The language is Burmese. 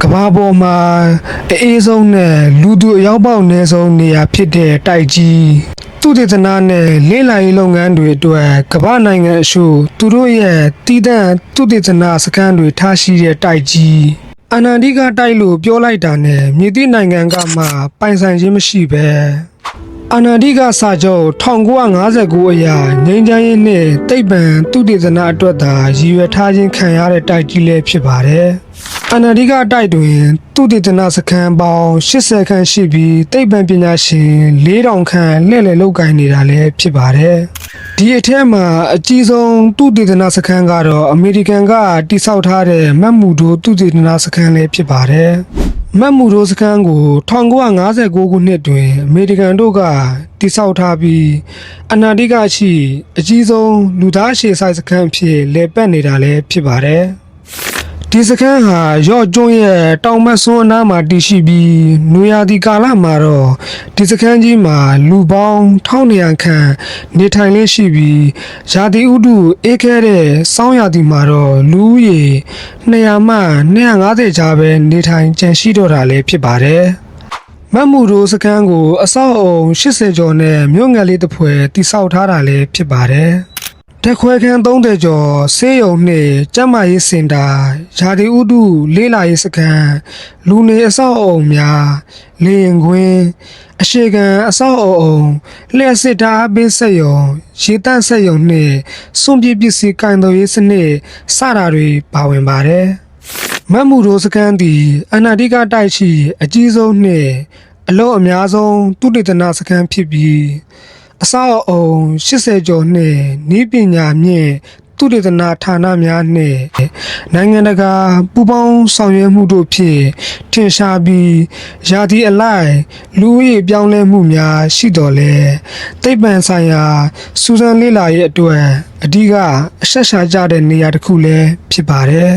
ကဘာပေါ်မှာအေးဆုံးနဲ့လူသူအရောက်ပေါက်နေဆုံးနေရာဖြစ်တဲ့တိုက်ကြီးသူတေသနာနဲ့လင်းလာရေးလုပ်ငန်းတွေအတွက်ကမ္ဘာနိုင်ငံအချို့သူတို့ရဲ့တည်တံ့သူတေသနာစခန်းတွေထားရှိတဲ့တိုက်ကြီးအနန္တိကတိုက်လို့ပြောလိုက်တာနဲ့မြေတိနိုင်ငံကမှပိုင်ဆိုင်ခြင်းမရှိပဲအနန္တိကစာချုပ်1959အရာငြိမ်းချမ်းရေးနဲ့တိတ်ပံသူတေသနာအတွက်သာရည်ရွယ်ထားခြင်းခံရတဲ့တိုက်ကြီးလည်းဖြစ်ပါတယ်အနန္တိကတိုက်တွင်သူတေသနာစခန်းပေါင်း80ခန်းရှိပြီးတိတ်ပံပညာရှင်4000ခန့်လှည့်လည်လုပ်ကိုင်နေတာလည်းဖြစ်ပါတယ်ဒီအထက်မှာအကြီးဆုံးသူတေသနာစခန်းကတော့အမေရိကန်ကတိစောက်ထားတဲ့မတ်မူဒိုသူတေသနာစခန်းလည်းဖြစ်ပါတယ်မတ်မူဒိုစခန်းကို1959ခုနှစ်တွင်အမေရိကန်တို့ကတိစောက်ထားပြီးအနန္တိကရှိအကြီးဆုံးလူသားရှည်ဆိုင်စခန်းဖြစ်လည်ပတ်နေတာလည်းဖြစ်ပါတယ်ဒီစခန်းဟာရော့ကျွန်းရဲ့တောင်မတ်စွန်းအနားမှာတည်ရှိပြီးနွေရာသီကာလမှာတော့ဒီစခန်းကြီးမှာလူပေါင်း1200ခန့်နေထိုင်လင်းရှိပြီးရာသီဥတုအေးခဲတဲ့စောင်းရာသီမှာတော့လူဦးရေ200မှ250ကြားပဲနေထိုင်ကျန်ရှိတော့တာလည်းဖြစ်ပါတယ်မတ်မူဒိုစခန်းကိုအဆောက်အုံ80ကျော်နဲ့မြို့ငယ်လေးတစ်ဖွဲတိစောက်ထားတာလည်းဖြစ်ပါတယ်တက်ခွဲခန်း30ကျော်ဆေးရုံနှင့်ကျန်းမာရေးစင်တာရာသီဥတုလေးလာရေးစခန်းလူနေအဆောက်အုံများလေရင်ခွင်းအရှိခံအဆောက်အုံလျှက်စစ်ဓာတ်အားပေးစက်ရုံရေတန့်စက်ရုံနှင့်စွန့်ပစ်ပစ္စည်းကင်သွယ်ရေးစနစ်စတာတွေပါဝင်ပါတယ်မတ်မူဒိုစခန်းသည်အနန္တိကတိုက်ရှိအကြီးဆုံးနှင့်အလို့အများဆုံးသူတေသနာစခန်းဖြစ်ပြီးအဆောက်အုံ80ကျော်နှင့်နည်းပညာမြင့်သူတေသနာဌာနများနှင့်နိုင်ငံတကာပူးပေါင်းဆောင်ရွက်မှုတို့ဖြင့်ထင်ရှားပြီးရာသီအလိုက်လူဦးရေပြောင်းလဲမှုများရှိတော်လဲသိပ္ပံဆိုင်ရာစူးစမ်းလေ့လာရေးအတွက်အဓိကအဆက်ရှာကြတဲ့နေရာတစ်ခုလည်းဖြစ်ပါတယ်